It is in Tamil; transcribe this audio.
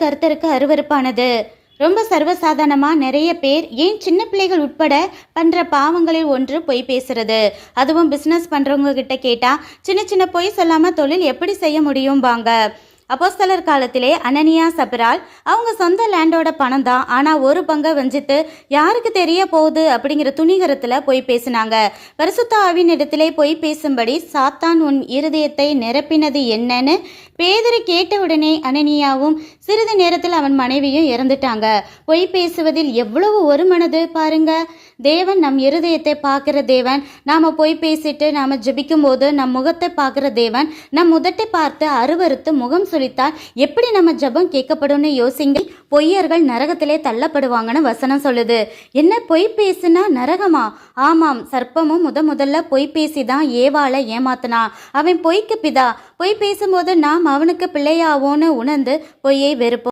கர்த்தருக்கு அருவருப்பானது. ரொம்ப சர்வசாதாரணமா நிறைய பேர், ஏன் சின்ன பிள்ளைகள் உட்பட பண்ற பாவங்களில் ஒன்று பொய் பேசுறது. அதுவும் பிசினஸ் பண்றவங்க கிட்ட கேட்டா சின்ன சின்ன பொய் சொல்லாம தொழில் எப்படி செய்ய முடியும்பாங்க. அப்போஸ்தலர் காலத்திலே அனனியா சபிரால் அவங்க சொந்த லேண்டோட பணம் தான், ஆனால் ஒரு பங்கை வஞ்சித்து யாருக்கு தெரிய போகுது அப்படிங்கிற துணிகரத்தில் போய் பேசினாங்க. பரிசுத்த ஆவியின் இடத்திலே போய் பேசும்படி சாத்தான் உன் இருதயத்தை நிரப்பினது என்னன்னு பேதுரு கேட்டவுடனே அனனியாவும் சிறிது நேரத்தில் அவன் மனைவியும் இறந்துட்டாங்க. பொய் பேசுவதில் எவ்வளவு ஒரு மனது பாருங்க. தேவன் நம் இருதயத்தை பார்க்குற தேவன். நாம் பொய் பேசிட்டு நாம் ஜெபிக்கும் போது நம் முகத்தை பார்க்குற தேவன். நம் உதட்டை பார்த்து அருவருத்து முகம் சொல்லித்தால் எப்படி நம்ம ஜெபம் கேட்கப்படும்னு யோசிங்க. பொய்யர்கள் நரகத்திலே தள்ளப்படுவாங்கன்னு வசனம் சொல்லுது. என்ன பொய் பேசுனா நரகமா? ஆமாம், சர்ப்பமும் முதல்ல பொய் பேசி தான் ஏவாளை ஏமாத்தினான். அவன் பொய்க்கு பிதா. பொய் பேசும்போது நாம் அவனுக்கு பிள்ளையாவோன்னு உணர்ந்து பொய்யை வெறுப்போம்.